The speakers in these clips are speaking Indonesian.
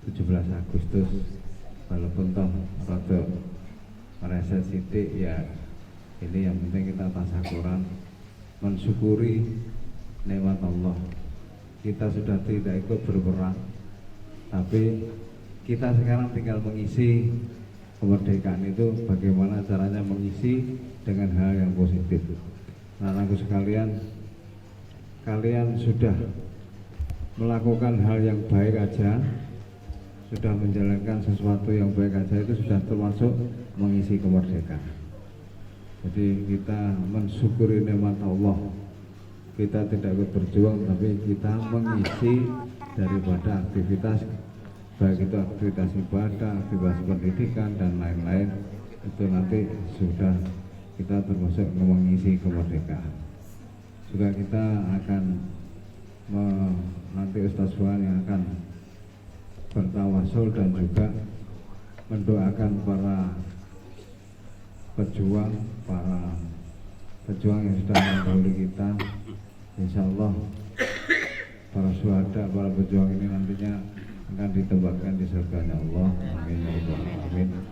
17 Agustus walaupun toh rada merasa sidik ya, ini yang penting kita tasyakuran mensyukuri nikmat Allah. Kita sudah tidak ikut berperang, tapi kita sekarang tinggal mengisi kemerdekaan itu. Bagaimana caranya mengisi dengan hal yang positif. Nah, anak sekalian, kalian sudah melakukan hal yang baik aja, sudah menjalankan sesuatu yang baik aja, itu sudah termasuk mengisi kemerdekaan. Jadi kita mensyukuri nikmat Allah. Kita tidak ikut berjuang, tapi kita mengisi daripada aktivitas, baik itu aktivitas ibadah, aktivitas pendidikan dan lain-lain. Itu nanti sudah kita termasuk mengisi kemerdekaan. Juga kita akan nanti Ustaz Fuad yang akan bertawasul dan juga mendoakan para pejuang yang sudah mendahului kita. Insya Allah para syuhada, para pejuang ini nantinya akan ditempatkan di surganya Allah. Amin ya rabbal alamin.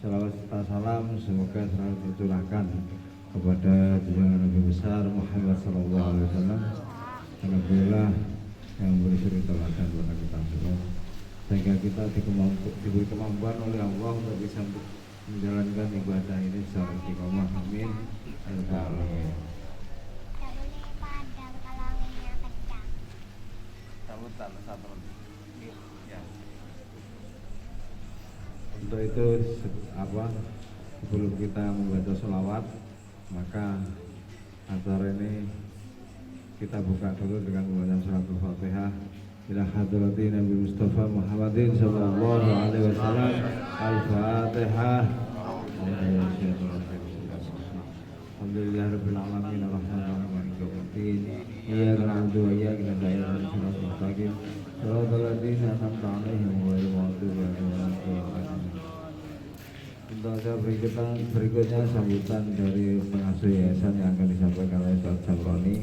Salawat serta salam semoga selalu tercurahkan kepada junjungan Nabi besar Muhammad sallallahu alaihi wasallam. Alhamdulillah yang memberi suri teladan kepada kita semua, sehingga kita diberi kemampuan oleh Allah untuk bisa menjalankan ibadah ini secara istiqomah. Amin. Alhamdulillah. Untuk itu sebelum kita membaca sholawat, maka acara ini kita buka dulu dengan membaca surat Al-Fatihah. Ila hadratin Nabi Mustafa Muhammadin sallallahu alaihi wasallam. Al-Fatihah. Alhamdulillahirabbil alamin arrahmanir rahim maliki yaumiddin. Iyyaka na'budu wa iyyaka nasta'in ihdinas siratal mustaqim siratal ladzina an'amta 'alaihim ghairil maghdubi 'alaihim waladdallin. Untuk berikutnya sambutan dari pengasuh yayasan yang akan disampaikan oleh Ustaz Jamroni.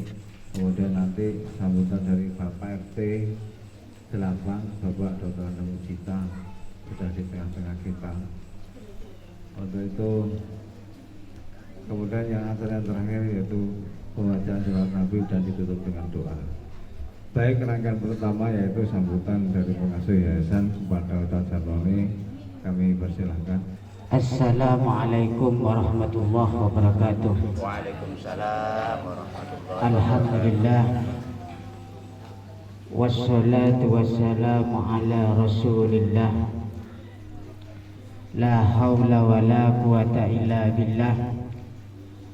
Kemudian nanti sambutan dari Bapak RT 8, Bapak Dr. Anda Mujita, sudah di tengah-tengah kita. Untuk itu, kemudian yang acara terakhir yaitu pembacaan surat Nabi dan ditutup dengan doa. Baik, rangkaian pertama yaitu sambutan dari pengasuh yayasan kepada Ustaz Jamroni. Kami persilahkan. Assalamualaikum warahmatullahi wabarakatuh. Waalaikumsalam warahmatullahi wabarakatuh. Alhamdulillah wassalatu wassalamu ala rasulillah. La hawla wa la quwata illa billah.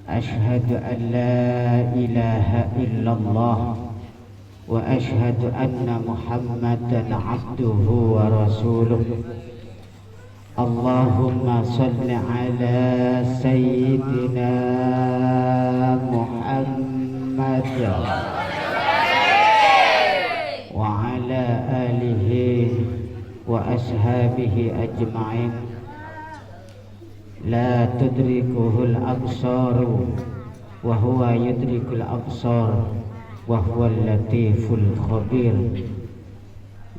Ashhadu an la ilaha illallah wa ashhadu anna Muhammadan abduhu wa rasuluh. Allahumma salli ala sayyidina Muhammad wa ala alihi wa ashabihi ajma'in. La tudrikuhul absaru wa huwa yudrikul absar wa huwal latiful khabir.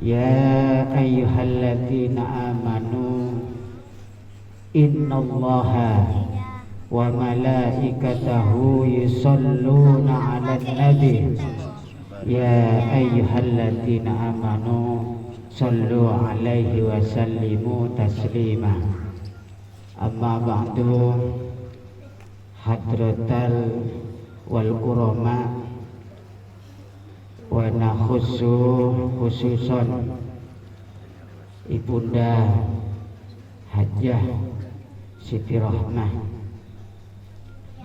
Ya ayyuhalladzina amanu innallaha wa malaikatahu yusalluna 'alan nabi. Ya ayyuhalladzina amanu sallu 'alaihi wa sallimu taslima. Amma ba'du, hadratal wal kurama wa khususon Ibunda Hajjah Siti Rohmah,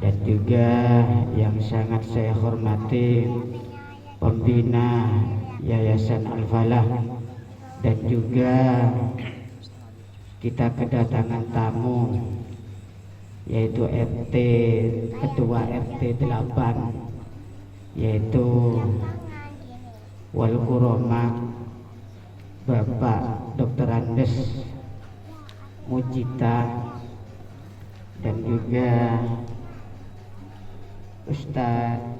dan juga yang sangat saya hormati pembina Yayasan Al-Falah, dan juga kita kedatangan tamu yaitu Ketua RT 8 yaitu Wal Kuroma Bapak Dr. Andes Mujita, dan juga Ustadz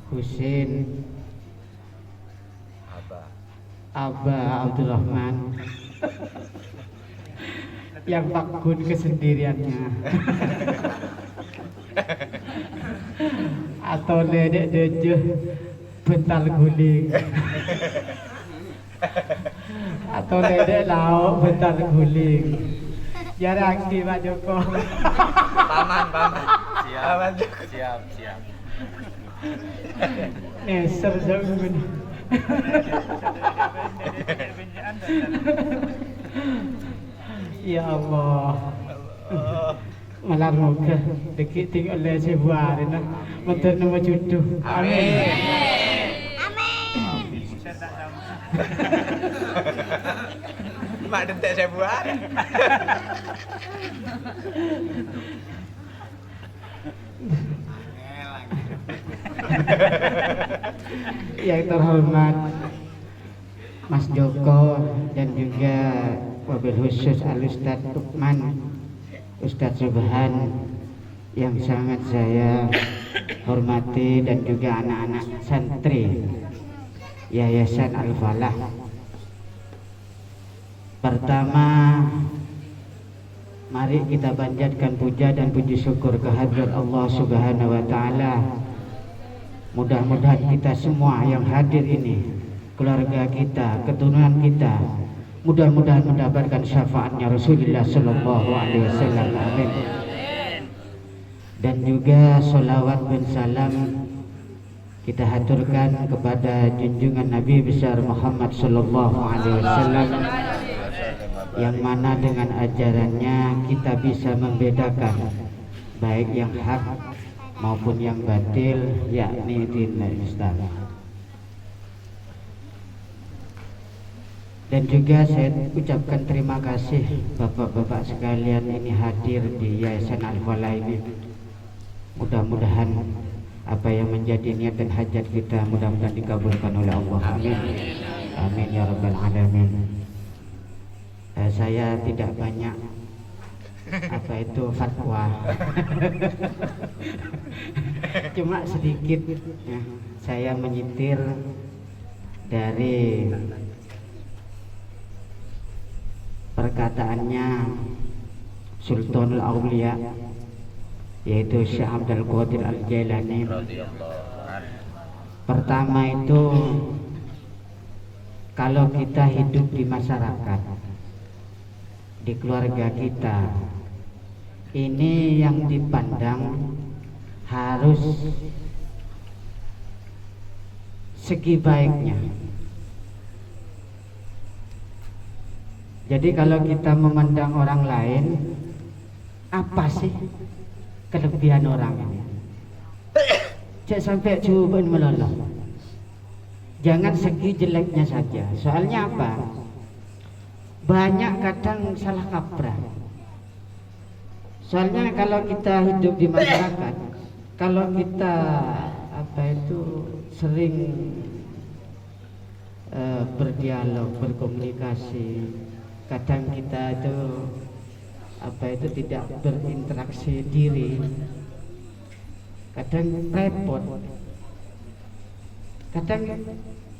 Husin Aba Abdurrahman yang fakun kesendiriannya atau dedek dejuh bental guling atau dedek lauk bental guling. Ya reaksi Pak Joko. Paman. Siap. Neser jauh bener. Ya Allah. Malar moga deki tinggal le sebuah na motor nama jodoh. Amin. Mak detek saya buat. Yang terhormat Mas Joko dan juga wabil khusus Al-Ustaz Lukman, Ustaz Subhan yang sangat saya hormati, dan juga anak-anak santri Yayasan Al-Falah. Pertama, mari kita panjatkan puja dan puji syukur kehadirat Allah Subhanahu wa taala. Mudah-mudahan kita semua yang hadir ini, keluarga kita, keturunan kita, mudah-mudahan mendapatkan syafaatnya Rasulullah sallallahu alaihi wasallam. Amin. Dan juga sholawat dan salam kita haturkan kepada junjungan Nabi besar Muhammad sallallahu alaihi wasallam, yang mana dengan ajarannya kita bisa membedakan baik yang hak maupun yang batil, yakni dinul Islam. Dan juga saya ucapkan terima kasih bapak-bapak sekalian ini hadir di Yayasan Al-Falah ini. Mudah-mudahan apa yang menjadi niat dan hajat kita mudah-mudahan dikabulkan oleh Allah. Amin. Amin ya rabbal alamin. Saya tidak banyak apa itu fatwa, cuma sedikit ya, saya menyitir dari perkataannya Sultanul Aulia, yaitu Syekh Abdul Qadir Al-Jailani. Pertama itu, kalau kita hidup di masyarakat, di keluarga kita, ini yang dipandang harus segi baiknya. Jadi kalau kita memandang orang lain, apa sih kelebihan orang ini? Jangan sampai cubaan melolong. Jangan segi jeleknya saja. Soalnya apa? Banyak kadang salah kaprah. Soalnya kalau kita hidup di masyarakat, kalau kita apa itu sering berdialog, berkomunikasi, kadang kita itu apa itu tidak berinteraksi diri, kadang repot. Kadang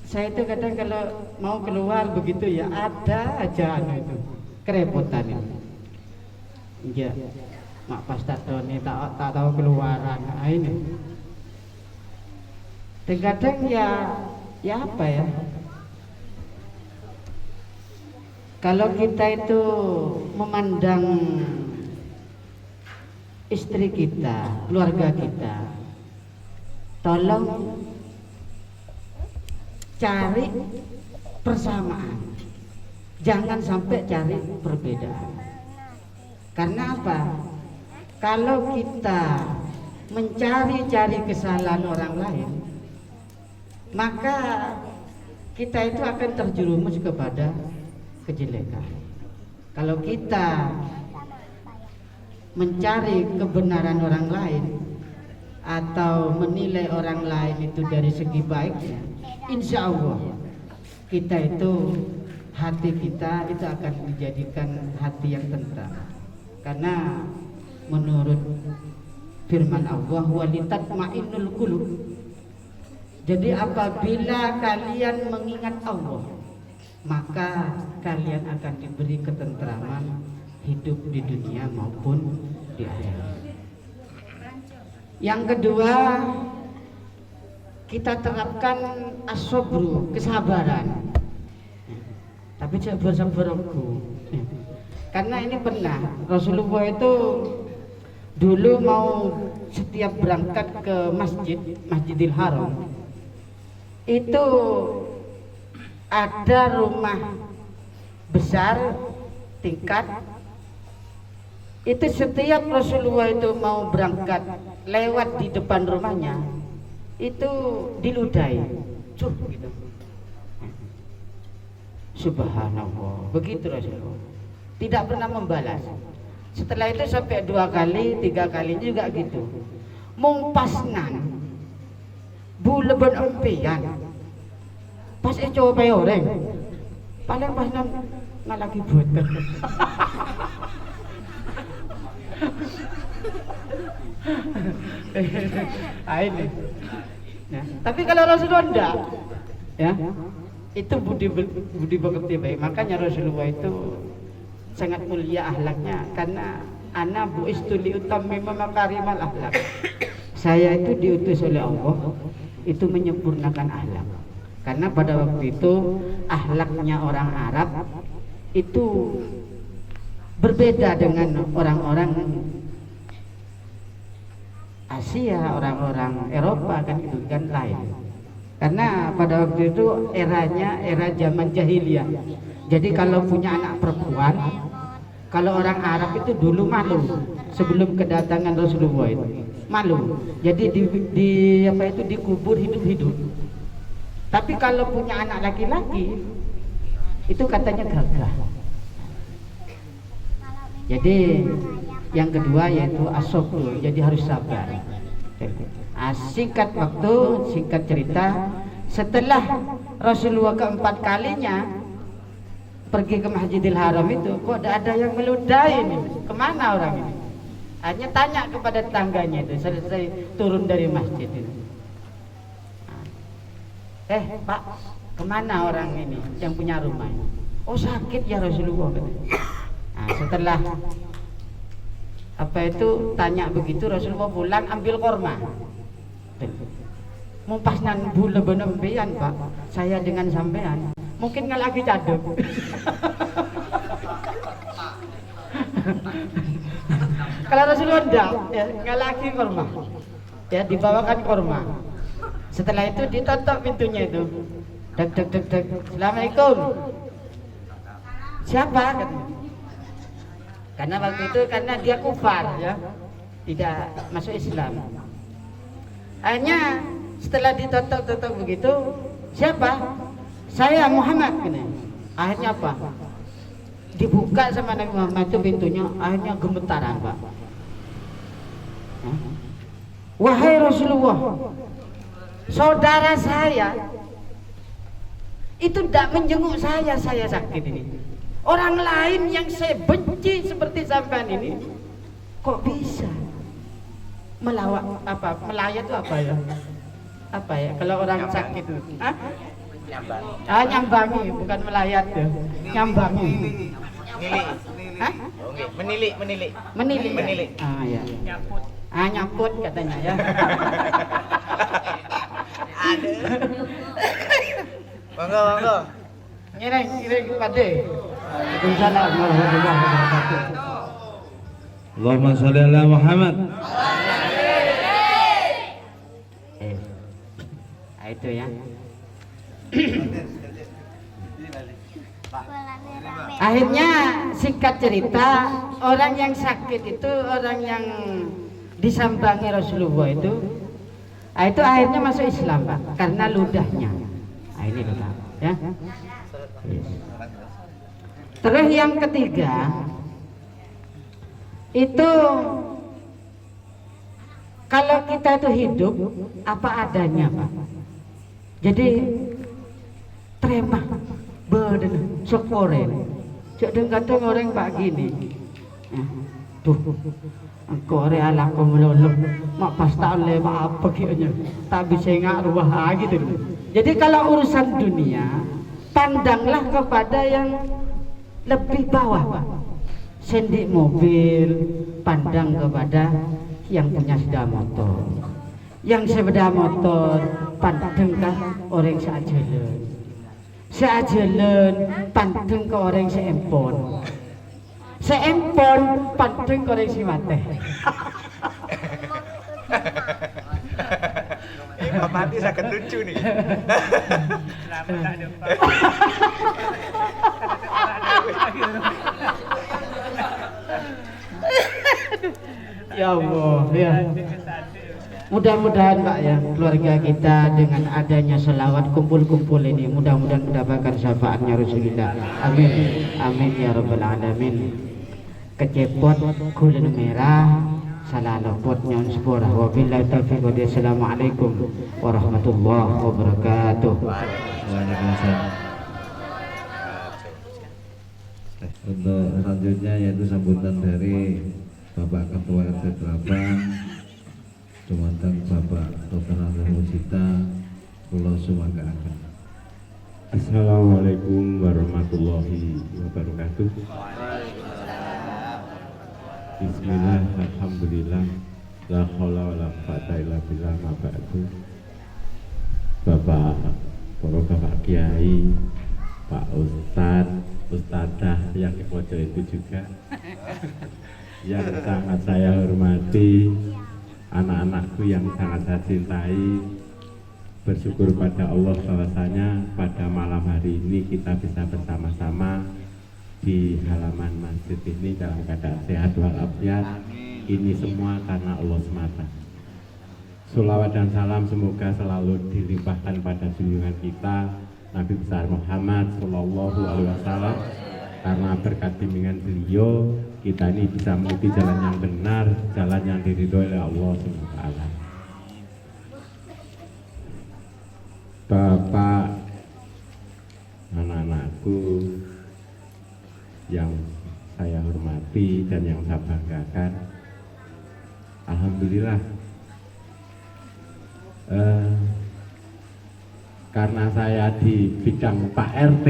saya itu kadang kalau mau keluar begitu ya ada aja itu kerepotan itu. Ya, mak pas ini tak tahu keluaran. Nah, ini. Terkadang ya apa ya? Kalau kita itu memandang istri kita, keluarga kita, tolong cari persamaan, jangan sampai cari perbedaan. Karena apa? Kalau kita mencari-cari kesalahan orang lain, maka kita itu akan terjerumus kepada kejelekan. Kalau kita mencari kebenaran orang lain atau menilai orang lain itu dari segi baiknya, insya Allah kita itu, hati kita itu akan dijadikan hati yang tentram. Karena menurut firman Allah, walitatma'innul qulub. Jadi apabila kalian mengingat Allah, maka kalian akan diberi ketentraman hidup di dunia maupun di akhirat. Yang kedua, kita terapkan as-sabru, kesabaran. Tapi jangan bersabar-sabar. Karena ini pernah Rasulullah itu dulu mau setiap berangkat ke Masjidil Haram itu ada rumah besar tingkat, itu setiap Rasulullah itu mau berangkat lewat di depan rumahnya itu diludahi gitu. Subhanallah, begitu Rasulullah, tidak pernah membalas. Setelah itu sampai 2 kali, 3 kali juga gitu. Mumpasnan buleban empian pas coba orang paling pasnan ngalaki boten. Ini. Nah, tapi kalau Rasulullah enggak, ya, itu budi pekerti baik. Makanya Rasulullah itu sangat mulia akhlaknya, karena ana buistu li utammima makarimal akhlak. Saya itu diutus oleh Allah itu menyempurnakan akhlak. Karena pada waktu itu akhlaknya orang Arab itu berbeda dengan orang-orang Asia, orang-orang Eropa kan itu kan lain. Karena pada waktu itu eranya era zaman jahiliyah. Jadi kalau punya anak perempuan, kalau orang Arab itu dulu malu sebelum kedatangan Rasulullah itu malu. Jadi dikubur hidup-hidup. Tapi kalau punya anak laki-laki itu katanya gagah. Jadi yang kedua yaitu as-sabr, jadi harus sabar. Singkat waktu, singkat cerita, setelah Rasulullah keempat kalinya pergi ke Masjidil Haram itu, kok ada yang meludahi ini? Kemana orang ini? Hanya tanya kepada tetangganya itu selesai turun dari masjid itu. Pak, kemana orang ini yang punya rumah ini? Oh sakit ya Rasulullah. Nah, setelah tanya begitu, Rasulullah pulang ambil korma. Mumpasnan bule benempian Pak, saya dengan sampean mungkin ngalaki caduk. Kalau Rasulullah enggak, ya, ngalaki korma, ya dibawakan korma. Setelah itu ditutup pintunya itu. Dek. Assalamualaikum. Siapa? Karena waktu itu karena dia kufar ya, tidak masuk Islam. Hanya setelah ditutup begitu, siapa? Saya Muhammad gini. Akhirnya apa? Dibuka sama Nabi Muhammad itu pintunya, akhirnya gemetaran Pak. Wahai Rasulullah, saudara saya itu tidak menjenguk saya sakit ini. Orang lain yang saya benci seperti sampean ini, kok bisa melayat itu apa ya? Apa ya? Kalau orang sakit itu, nyambangi, bukan melayat ya, nyambangi. Menilik. Ah ya. Nyaput katanya ya. Monggo. Ngiring Pade. Waalaikumsalam warahmatullahi wabarakatuh. Allahumma sholli ala Muhammad. Itu ya. Akhirnya singkat cerita, orang yang sakit itu, orang yang disambangi Rasulullah itu akhirnya masuk Islam Pak, karena ludahnya. Nah ini ludah ya. Terus yang ketiga itu kalau kita itu hidup apa adanya Pak. Jadi terima beden sokoren. Kadang-kadang orang Pak gini. Tuh engkau ala kau melolong mak pasta oleh apa kianya tak bisa ngaruh gitu. Jadi kalau urusan dunia pandanglah kepada yang lebih bawah. Sendik mobil, pandang kepada yang punya sepeda motor. Yang sepeda motor, pandangkah orang seajalan. Seajalan, pandang ke orang seempon. Seempon, pandang ke orang siwateh. Imam Mati sangat lucu nih. Ya Allah, ya. Mudah-mudahan Pak ya, keluarga kita dengan adanya selawat kumpul-kumpul ini mudah-mudahan mendapatkan syafaatnya Rasulullah. Amin. Amin ya rabbal alamin. Kecepot kulen merah, salah lepot nyon sepurah. Wabillahi taufiq wa hidayah. Assalamualaikum warahmatullahi wabarakatuh. Waalaikumsalam. Untuk selanjutnya yaitu sambutan dari Bapak Ketua RT Trabang, Dumateng Bapak Dr. Nazar Mujita, kula sumanggaken. Assalamualaikum warahmatullahi wabarakatuh. Bismillah, alhamdulillah, la haula wala quwata illa billah, ma ba'du. Para Bapak Kiai, Pak Ustadz, Ustadzah yang di pojok itu juga yang sangat saya hormati, anak-anakku yang sangat saya cintai. Bersyukur pada Allah bahwasanya pada malam hari ini kita bisa bersama-sama di halaman masjid ini dalam keadaan sehat walafiat. Ini semua karena Allah semata. Sholawat dan salam semoga selalu dilimpahkan pada junjungan kita Nabi besar Muhammad Sallallahu Alaihi Wasallam. Karena berkat bimbingan beliau kita ini bisa menuju jalan yang benar, jalan yang diridhoi oleh Allah Subhanahu wa taala. Bapak, anak-anakku yang saya hormati dan yang saya banggakan, alhamdulillah karena saya di bidang Pak RT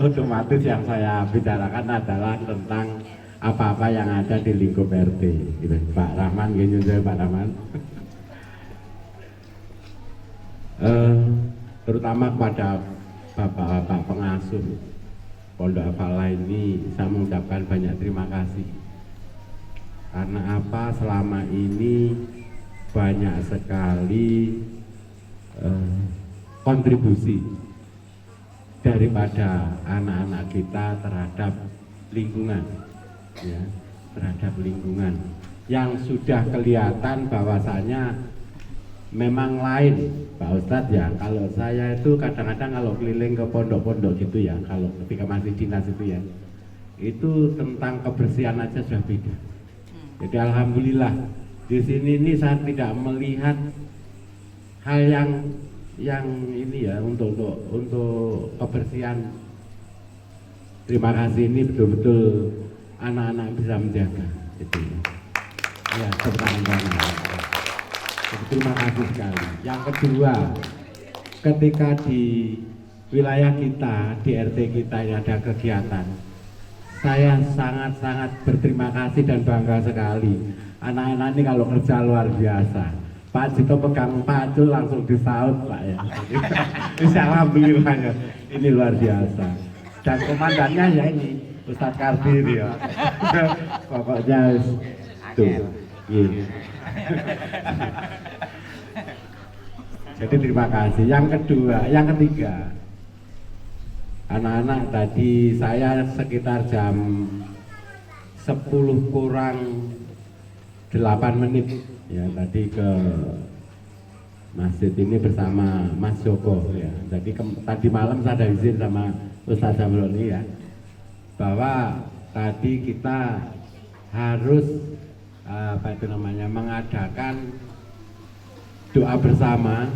otomatis yang saya bicarakan adalah tentang apa-apa yang ada di lingkup RT gitu. Pak Rahman, gini saya Pak Rahman. Terutama kepada bapak-bapak pengasuh Pondok Al-Falah ini saya mengucapkan banyak terima kasih. Karena apa, selama ini banyak sekali kontribusi daripada anak-anak kita terhadap lingkungan, ya, terhadap lingkungan yang sudah kelihatan bahwasanya memang lain, Pak Ustadz ya. Kalau saya itu kadang-kadang kalau keliling ke pondok-pondok gitu ya, kalau ketika masih dinas itu ya, itu tentang kebersihan aja sudah beda. Jadi alhamdulillah di sini ini saya tidak melihat hal yang ini ya untuk kebersihan. Terima kasih, ini betul-betul anak-anak bisa menjaga itu ya, tangan-tangan. Terima kasih sekali. Yang kedua, ketika di wilayah kita, di RT kita ini ada kegiatan, saya sangat-sangat berterima kasih dan bangga sekali. Anak-anak ini kalau kerja luar biasa. Pak Jito pegang pacu langsung disaut Pak ya. Alhamdulillah ya, ini luar biasa. Dan komandannya ya ini Ustadz Kardir ya. Pokoknya tuh. Iya. Jadi terima kasih. Yang kedua, yang ketiga, anak-anak tadi saya sekitar jam 10 kurang 8 menit ya tadi ke masjid ini bersama Mas Joko ya. Jadi tadi malam saya ada izin sama Ustaz Zamroni ya, bahwa tadi kita harus mengadakan doa bersama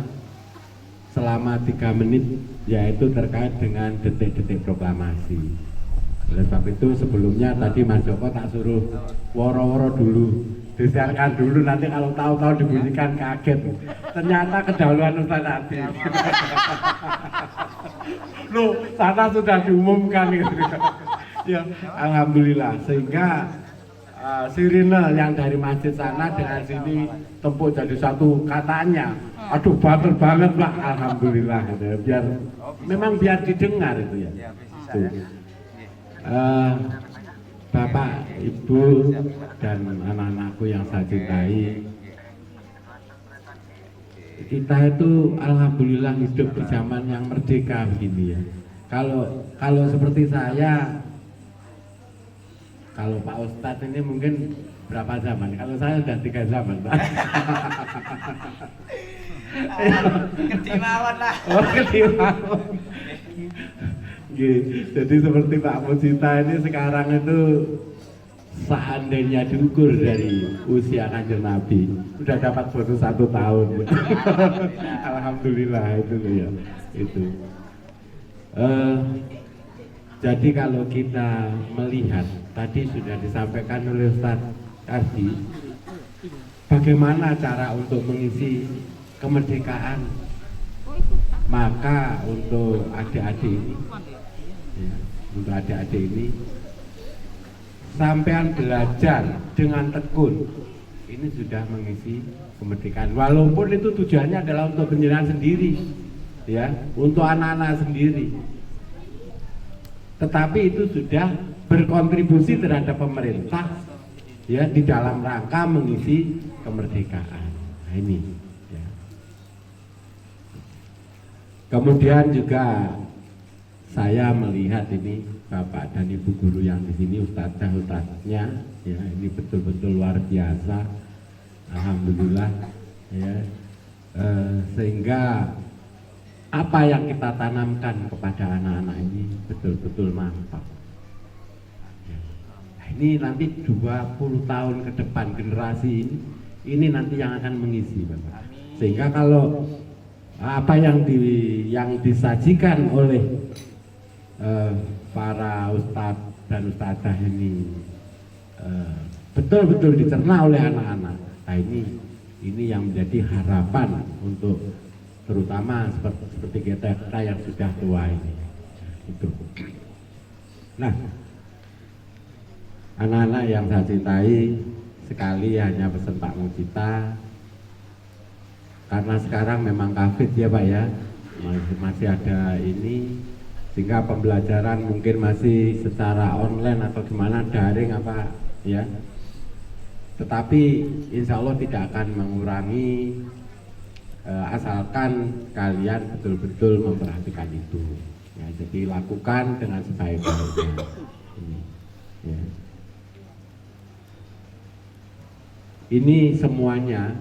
selama 3 menit, yaitu terkait dengan detik-detik proklamasi. Oleh sebab itu sebelumnya tadi Mas Joko tak suruh woro-woro dulu disiarkan dulu, nanti kalau tahu-tahu dibunyikan kaget. Ternyata kedahuluan Ustaz Adi. Loh, sana sudah diumumkan gitu. Ya, alhamdulillah. Sehingga sirine yang dari masjid sana dengan sini tempuh jadi satu katanya. Aduh, bater banget Pak. Alhamdulillah gitu ya. Biar didengar itu ya. Tuh. Bapak, Ibu, dan anak-anakku yang saya cintai, kita itu alhamdulillah hidup di zaman yang merdeka begini ya. Kalau seperti saya, kalau Pak Ustadz ini mungkin berapa zaman? Kalau saya sudah 3 zaman, Pak. Ketimawan lah. Oh, ketimawan. Jadi seperti Pak Mujita ini sekarang itu seandainya diukur dari usia Kanjeng Nabi sudah dapat bonus 1 tahun. Alhamdulillah itu ya. Itu. Jadi kalau kita melihat tadi sudah disampaikan oleh Ustaz Ardi, bagaimana cara untuk mengisi kemerdekaan, maka untuk adik-adik ini, ya, untuk adik-adik ini, sampean belajar dengan tekun, ini sudah mengisi kemerdekaan. Walaupun itu tujuannya adalah untuk penjenengan sendiri, ya, untuk anak-anak sendiri. Tetapi itu sudah berkontribusi terhadap pemerintah, ya, di dalam rangka mengisi kemerdekaan. Nah, ini. Ya. Kemudian juga saya melihat ini Bapak dan Ibu guru yang di sini, ustadznya, ya, ini betul-betul luar biasa, alhamdulillah, ya, sehingga apa yang kita tanamkan kepada anak-anak ini betul-betul mantap. Ya. Nah, ini nanti 20 tahun ke depan generasi ini nanti yang akan mengisi, Bapak. Sehingga kalau apa yang disajikan oleh para ustadz dan ustadzah ini betul-betul dicerna oleh anak-anak. Nah, ini yang menjadi harapan untuk terutama seperti kita yang sudah tua ini. Itu. Nah, anak-anak yang saya cintai, sekali hanya pesan Pak Mujita, karena sekarang memang COVID ya Pak ya, masih ada ini, sehingga pembelajaran mungkin masih secara online atau gimana, daring apa ya, tetapi insya Allah tidak akan mengurangi, asalkan kalian betul-betul memperhatikan itu ya, jadi lakukan dengan sebaik-baiknya. Ya. Ini semuanya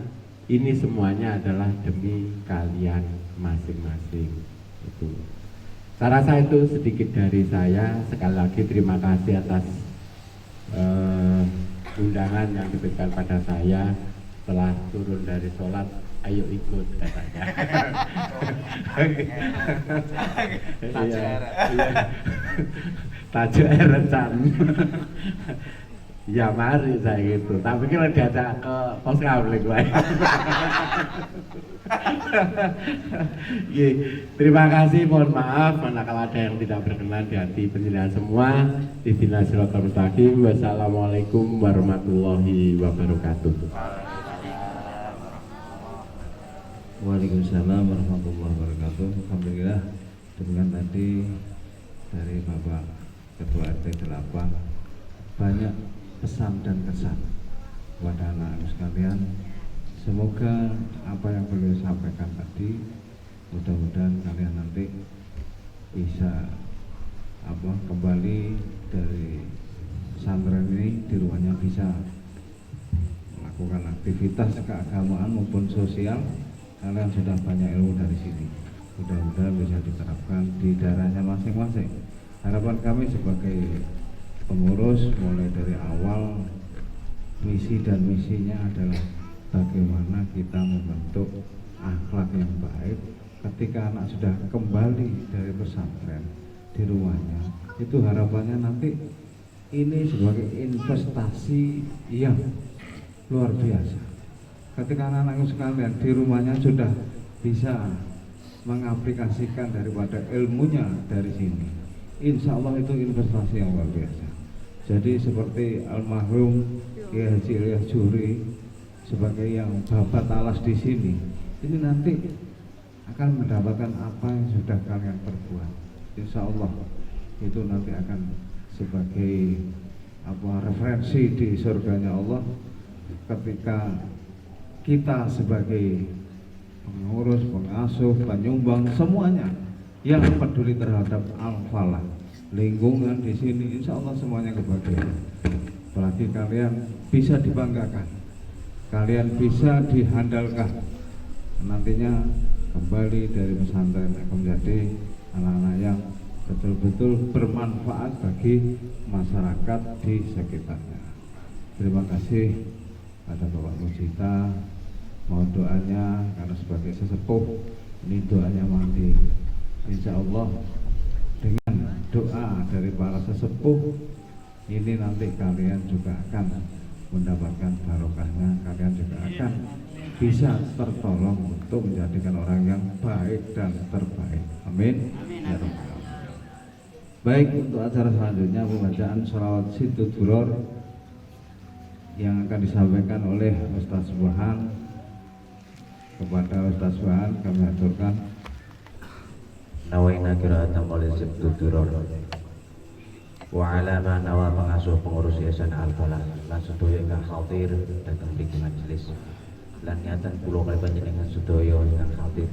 adalah demi kalian masing-masing. Itu. Saya rasa itu sedikit dari saya. Sekali lagi terima kasih atas undangan yang diberikan pada saya. Setelah turun dari sholat, ayo ikut katanya. Tajuk Erecan. Ya mari saya gitu. Tapi kalau diajak ke pos kabel gue. Terima kasih, mohon maaf manakala ada yang tidak berkenan di hati penjelasan semua. Ihdinas siratal mustaqim. Wassalamualaikum warahmatullahi wabarakatuh. Waalaikumsalam warahmatullahi wabarakatuh. Alhamdulillah, dengan tadi dari Bapak Ketua RT 8 banyak pesan dan kesan kepada anak-anak sekalian. Semoga apa yang beliau sampaikan tadi, mudah-mudahan kalian nanti bisa kembali dari pesantren ini di rumahnya, bisa melakukan aktivitas keagamaan maupun sosial. Kalian sudah banyak ilmu dari sini, mudah-mudahan bisa diterapkan di daerahnya masing-masing. Harapan kami sebagai pengurus, mulai dari awal, misi dan misinya adalah bagaimana kita membentuk akhlak yang baik ketika anak sudah kembali dari pesantren di rumahnya. Itu harapannya nanti ini sebagai investasi yang luar biasa. Ketika anak-anakku sekalian di rumahnya sudah bisa mengaplikasikan daripada ilmunya dari sini, insya Allah itu investasi yang luar biasa. Jadi seperti almarhum Kiai Haji Ilyas Juri sebagai yang babat alas di sini, ini nanti akan mendapatkan apa yang sudah kalian perbuat. Insya Allah itu nanti akan sebagai referensi di surganya Allah ketika kita sebagai pengurus, pengasuh, penyumbang semuanya yang peduli terhadap al-falah, lingkungan di sini, insya Allah semuanya kebahagiaan. Apalagi kalian bisa dibanggakan, kalian bisa dihandalkan, nantinya kembali dari pesantren akan menjadi anak-anak yang betul-betul bermanfaat bagi masyarakat di sekitarnya. Terima kasih pada Bapak Mujita, mohon doanya karena sebagai sesepuh ini doanya mandi. Insya Allah dengan doa dari para sesepuh ini nanti kalian juga akan mendapatkan barokahnya, kalian juga akan bisa tertolong untuk menjadikan orang yang baik dan terbaik. Amin. Ya Rabbal Alamin. Baik, untuk acara selanjutnya pembacaan sholawat Situ Duror yang akan disampaikan oleh Ustaz Subhan. Kepada Ustaz Subhan kami aturkan nawaina qira'atan oleh Situ Duror wa alama nawa pengasuh pengurus yayasan Al-Falah lan sedaya ingkang hadir datang di majelis lan niatan kula kali panjenengan sedaya ingkang hadir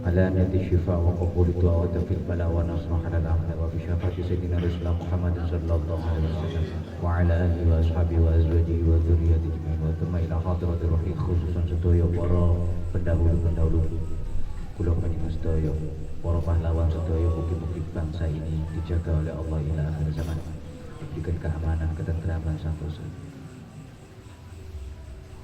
ala niyati syifa wa qabul du'a wa tawfiq bala wa nasrah ala al-amal wa bi syafaati sayyidina Rasulullah Muhammad sallallahu alaihi wasallam wa ala alihi wa ashabihi wa azwajihi wa dzurriyyatihi ajma'in wa thumma ila hadratir ruhi khususan sedaya para pendahulu kula panjenengan sedaya para pahlawan sedaya mugi-mugi bangsa ini dijaga oleh Allah ila akhir zaman, diberikan keamanan, ketentraman santosa.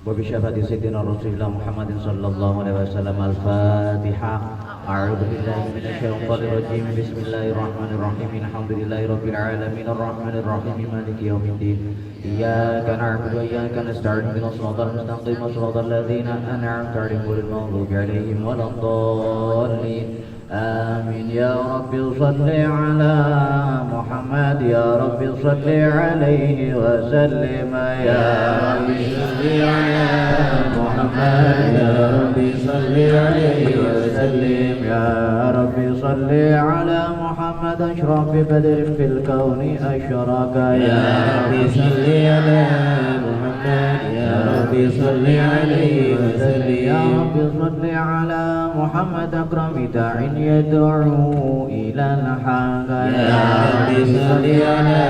Wa bi syafaati sayyidina Rasulullah Muhammad sallallahu alaihi wasallam. Al-Fatihah. A'udzu billahi minasyaitonir rajim. Bismillahirrahmanirrahim. Alhamdulillahi rabbil alamin arrahmanir rahim maliki yaumiddin. Iyyaka na'budu wa iyyaka nasta'in. Ihdinas siratal mustaqim. Shiratal ladzina an'amta 'alaihim ghairil maghdubi 'alaihim waladdallin. آمين يا رب صل على محمد يا رب صل عليه وسلم يا رب صل على محمد يا رب صل عليه وسلم يا رب صل على محمد أشرف بدر في الكون أشرك يا رب صل على محمد يا رب صل عليه وسلم يا رب صل على محمد أكرم داع يدعو إلى الحق يا رب صل على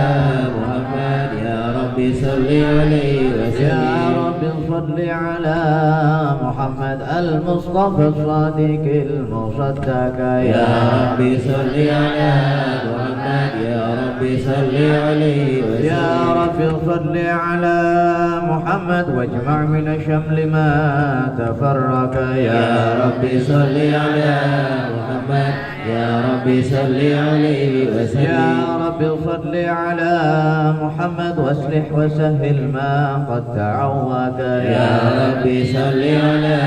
محمد يا رب صل عليه وسلم يا رب صل على محمد المصطفى الصادق المصدق يا رب صل على محمد يا رب صل عليه وسلم يا رب صل على محمد واجمع من الشمل ما تفرق يا رب صل على محمد يا رب صل عليه وسلم يا رب صل على محمد واصلح وسهل ما قد تعوق يا رب صل على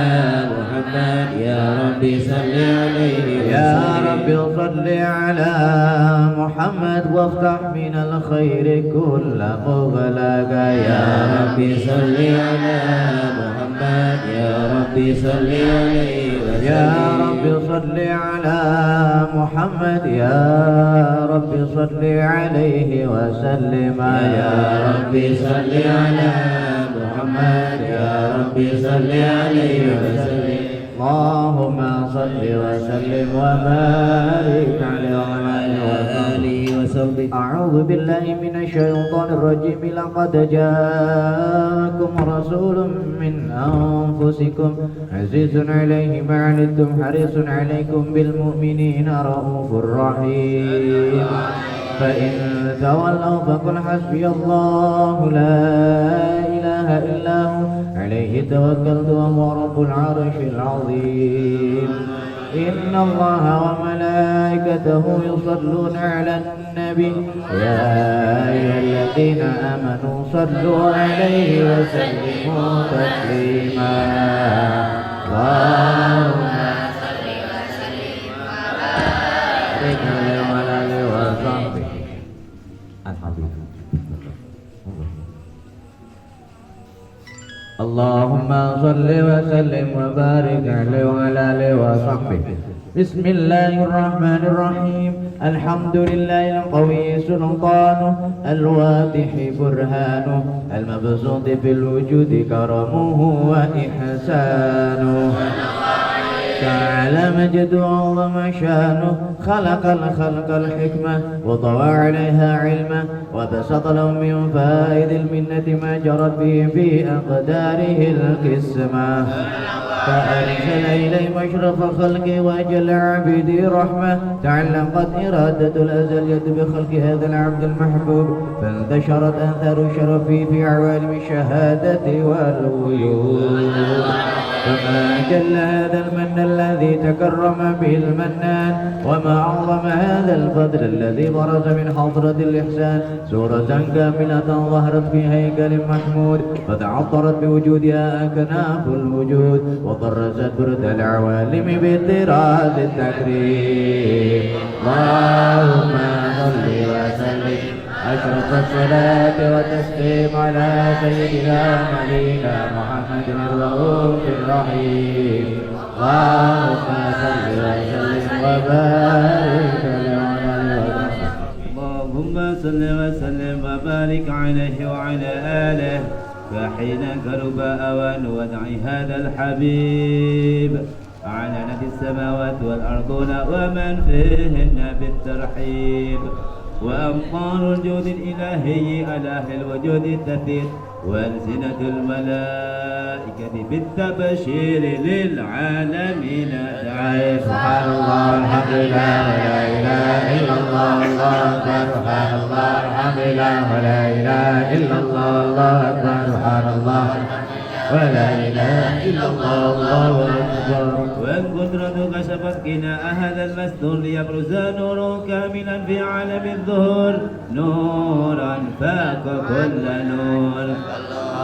محمد يا رب صل عليه وسلم يا رب صل على محمد وافتح من الخير كل مغلق يا رب صل على محمد يا رب صل عليه وسلم يا رب صل على محمد يا رب صل عليه وسلم يا رب صل على محمد يا رب صل عليه وسلم اللهم صل وسلم وبارك على آله وصحبه. أعوذ بالله من الشيطان الرجيم. لقد جاءكم رسول من أنفسكم عزيز عليه ما عنتم حريص عليكم بالمؤمنين رؤوف رحيم. فإن تولوا فقل حسبي الله لا إله إلا هو عليه توكلت وهو رب العرش العظيم. إن الله وملائكته يصلون على النبي يا أيها الذين آمنوا صلوا عليه وسلموا تسليما اللهم صل وسلم وبارك على آله وصحبه اللهم صل وسلم وبارك عليه وعلى آله وصحبه بسم الله الرحمن الرحيم الحمد لله القوي سلطانه الواضح برهانه المبسوط في الوجود كرمه وإحسانه تعالى مجده وعظم شانه خلق الخلق الحكمة وضوى عليها علمه وبسط لهم من فائد المنة ما جرت به في أقداره القسمة فأرسل إليه مشرف الخلق وأجل عبده رحمة تعلقت إرادة الأزلية بخلق هذا العبد المحبوب فانتشرت أثر شرفه في عوالم الشهادة والغيوب فما جل هذا المن الذي تكرم به المنان وما أعظم هذا الفضل الذي برز من حضرة الإحسان سورة كاملة ظهرت في هيكل محمود فتعطرت بوجودها أكناف الوجود وطرزت برد العوالم بطراز التكريم اللهم صل وسلم أشرف الصلاة وتسليم على سيدنا نبينا محمد الرؤوف الرحيم اللهم صل وسلم وبارك عليه اللهم صل وسلم وبارك عليه وعلى آله فحين قرب أوان وضع هذا الحبيب أعلنت السماوات والأرضون ومن فيهن بالترحيب وأمطار الجود الإلهي على أهل الوجود تثير وألسنة الملائكة بالتبشير للعالمين دعي سبحان الله الحمد لله ولا إله إلا الله الله أكبر سبحان الله الحمد لله ولا إله إلا الله الله أكبر سبحان الله ولا إله إلا الله الله أكبر وإن قدرته كشفت قناء هذا المستور ليبرز نور كاملا في عالم الظهور نورا فاق كل نور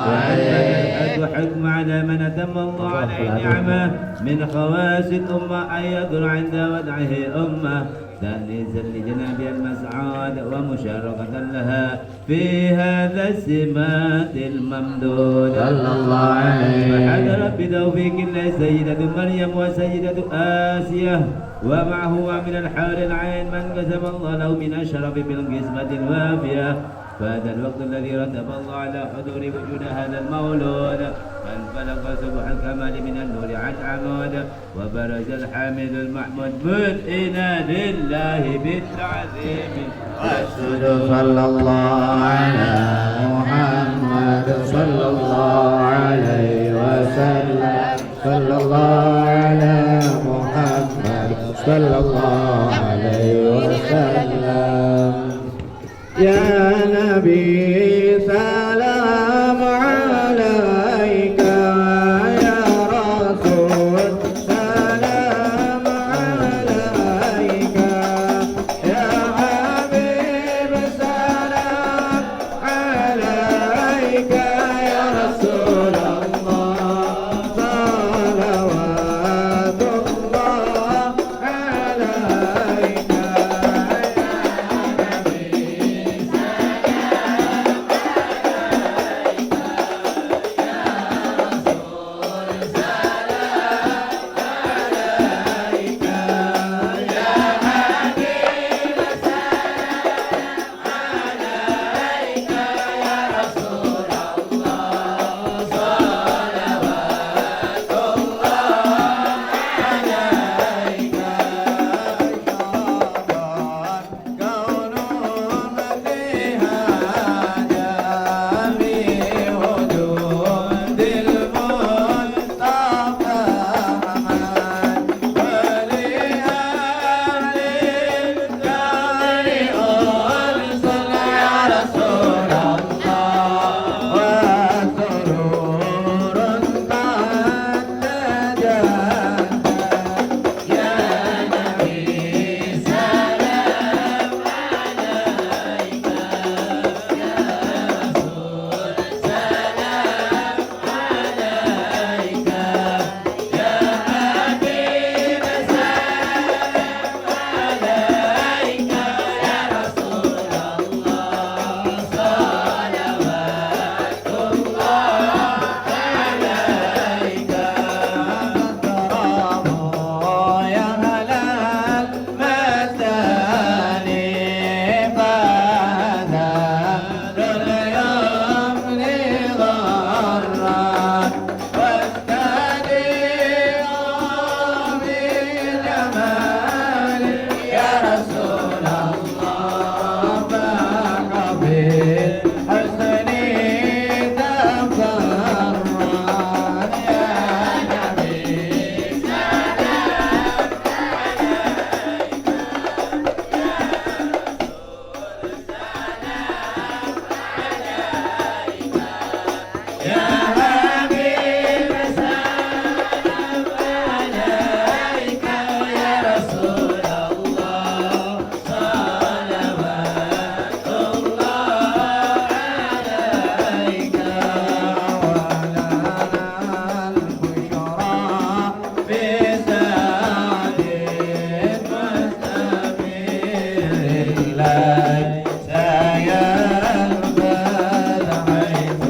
وأن حكم على من أتم الله عليه نعمة من خواص الأمة أن يدر عند وضعه أمة تأنيسا لجناب المسعاد ومشاركة لها في هذا السمات الممدود صلى الله عليه وحضرت بتوفيق الله سيدة مريم وسيدة آسية ومعه من الحور العين من قسم الله له من الشرف بالقسمة الوافية فهذا الوقت الذي رتب الله على حضور وجود هذا المولود فانفلق سبح الكمال من النور عن عمود وبرز الحامد المحمود مذئنا لله بالتعظيم والسجود صلى الله على محمد صلى الله عليه وسلم صلى الله على محمد صلى الله عليه وسلم يا نبي سلام عليك يا رسول سلام عليك يا حبيب سلام عليك يا رسول الله صلوات الله عليك ليس ينبذ حيث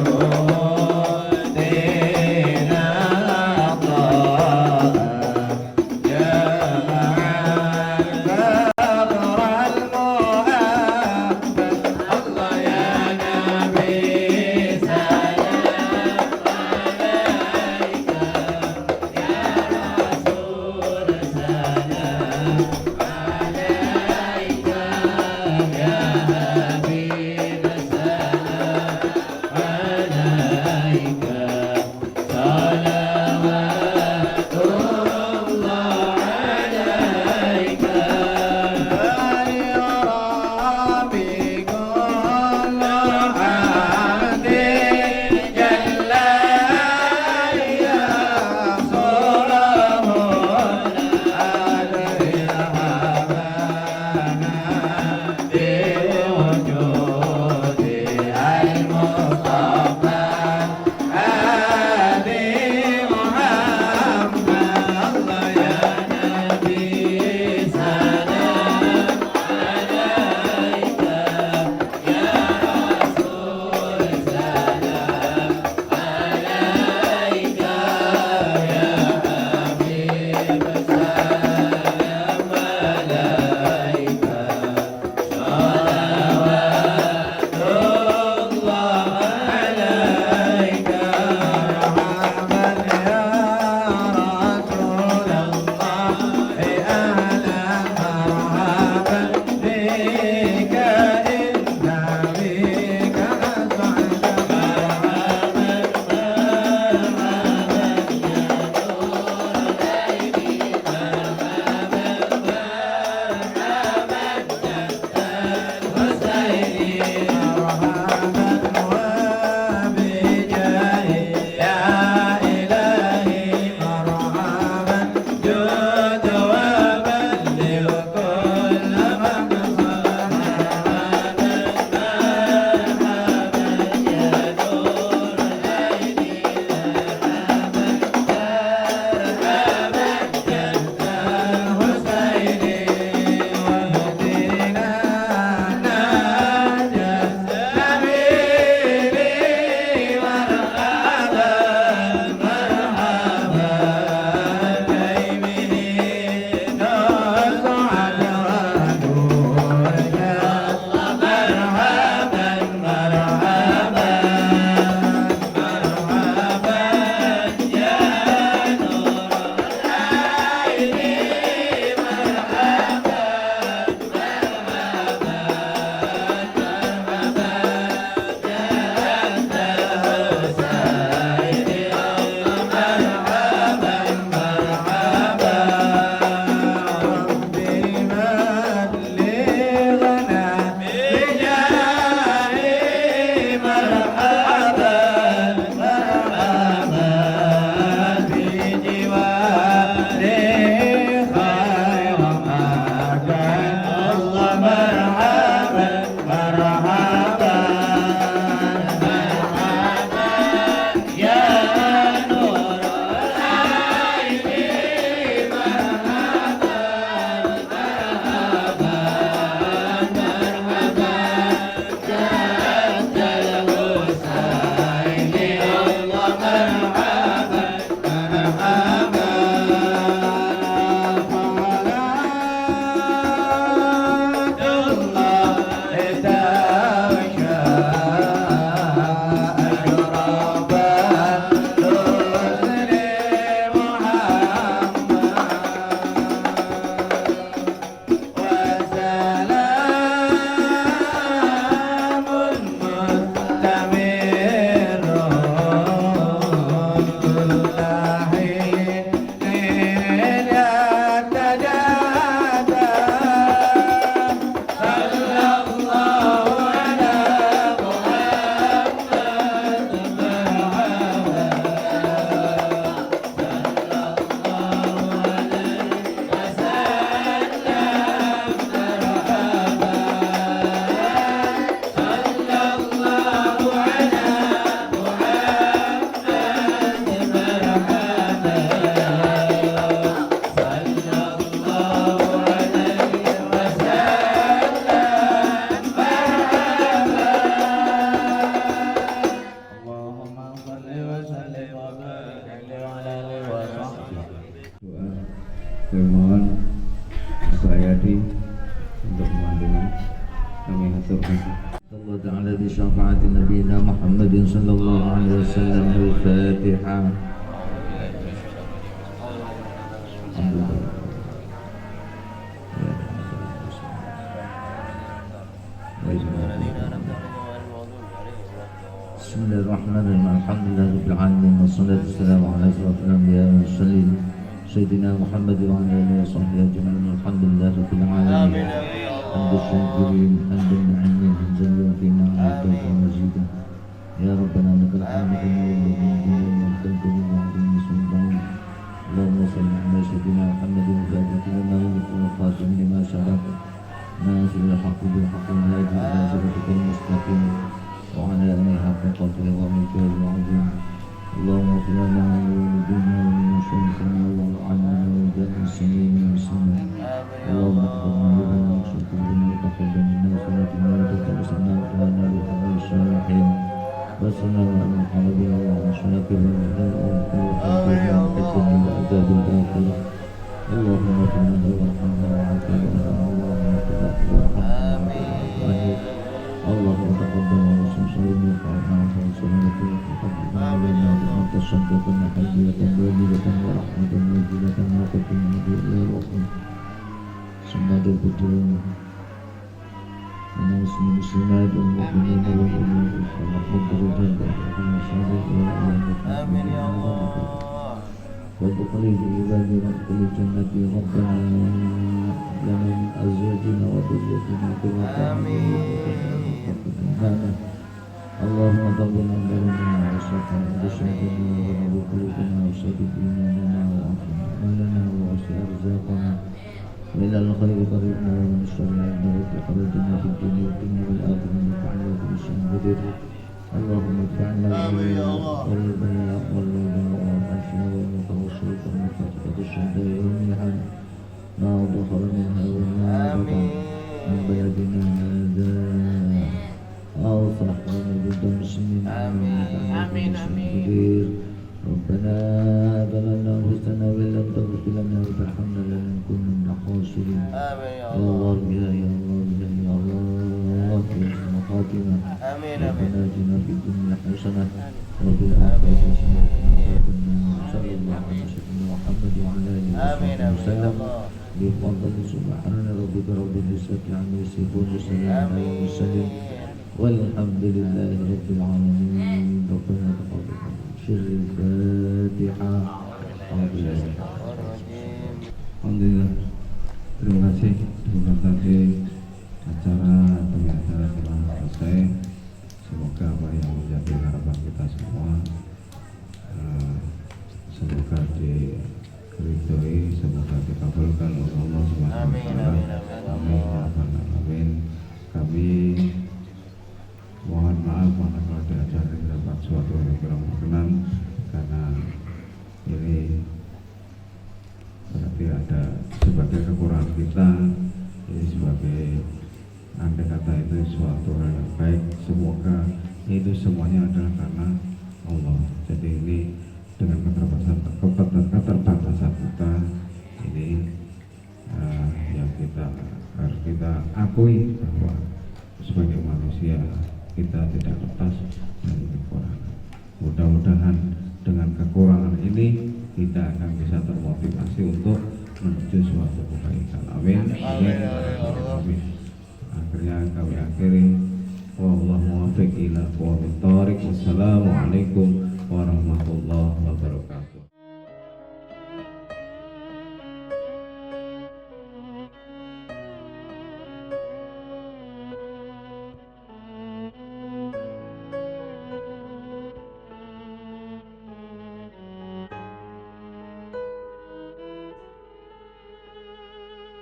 Saya mohon Pak Yadi untuk memandukan kami haturkan. الله تعالى بشفاعة نبينا محمد صلى الله عليه وسلم الفاتحة. بسم الله الرحمن الرحيم الحمد لله رب العالمين والصلاة والسلام على أشرف الأنبياء والمرسلين سيدنا محمد وعلى آله وصحبه أجمعين الحمد لله رب العالمين حمد الشاكرين حمد الناعمين حمدا فيما أعطيت ومزيدا يا ربنا لك الحمد كما ينبغي لجلالك وعظيم سلطانك اللهم صل على سيدنا محمد وفاتح لما ولد والخاتم لما سبق ناصر الحق بالحق والهادي إلى صراطك المستقيم وعلى آله حق قدره ومقداره العظيم اللهم اغفر لنا ولوالدينا ولمشايخنا وعلمنا وجاه السنين والمسلمين اللهم اغفر لنا واغفر لنا وتقبل منا صلاتنا وتقبلنا وتعالى بحق الصالحين وصلنا على الحبيب وعشاقه والخير والحسن وعذاب الآخرة اللهم اغفر لنا وارحمنا وعافنا اللهم اغفر لنا وارحمنا اللهم تقبل ورسول وقعنا وصلنا وتقبل علينا بما تصدقنا حجية بالغة ورحمة موجودة وقتنا بإلى الوحيد ثم القدوم من اسم المسلمات والمؤمنين والمؤمنات ورحمة الرجال وحكم الصالح آمين يا الله. وادخل بعباد ربك الجنة ربنا لنا من أزواجنا وذريتنا قرة أعين وارزقنا اللهم تقبل منا وصفا بشهادتنا ونور قلوبنا وسدد إيماننا وعافنا لنا ووسع أرزاقنا وإلى الخير طريقنا ومن الشر عنا وتقبلنا في الدنيا والدنيا والآخرة ونفعنا وكل شيء قدير اللهم ادفعنا والبلاء والوباء والعافية والمتوسط والمفاتحة الشهداء والمحن ما ظهر منها وما بطن من بلدنا هذا أوصح ونبدا مسلمين آمين آمين ربنا ظلمنا أنفسنا وإن لم تغفر لنا وترحمنا لنكن من الخاسرين يا الله يا الله يا الله في خاتمة ربنا آتنا في الدنيا حسنة وفي الآخرة حسنة وقنا عذاب النار صلى الله على سيدنا محمد وعلى آله وصحبه وسلم بفضل سبحان ربك رب العزة عما يصفون وسلام على المرسلين والحمد لله رب العالمين ربنا تقبل شر الفاتحة Alhamdulillah, terima kasih. Terima kasih acara telah selesai. Semoga apa yang menjadi harapan kita semua semoga diridhoi, semoga dikabulkan oleh Allah Subhanahu wa taala. Amin ya rabbal alamin. Kami mohon maaf manakala di acara ini dapat suatu yang kurang berkenan karena ini berarti ada sebagai kekurangan kita, ini sebagai andai kata itu suatu hal yang baik, semoga itu semuanya adalah karena Allah. Jadi ini dengan keterbatasan kita ini yang kita harus kita akui bahwa sebagai manusia kita tidak lepas dari kekurangan. Mudah-mudahan dengan kekurangan ini kita akan bisa termotivasi untuk menuju suatu kebaikan. Amin. Amin. Akhirnya kami akhiri. Wallahu muwaffiq ila aqwamit thoriq. Wassalamualaikum warahmatullahi wabarakatuh.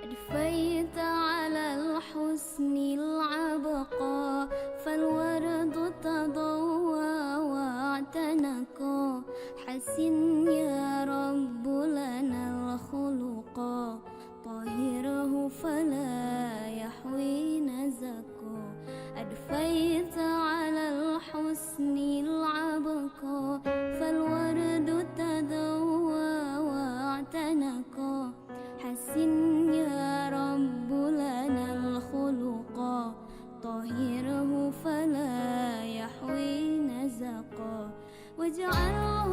أدفيت على الحسن العبقى فالورد تضوى واعتنقا حسن يا رب لنا الخلقا طهره فلا يحوي نزقا أدفيت على الحسن العبقى ارتقى واجعله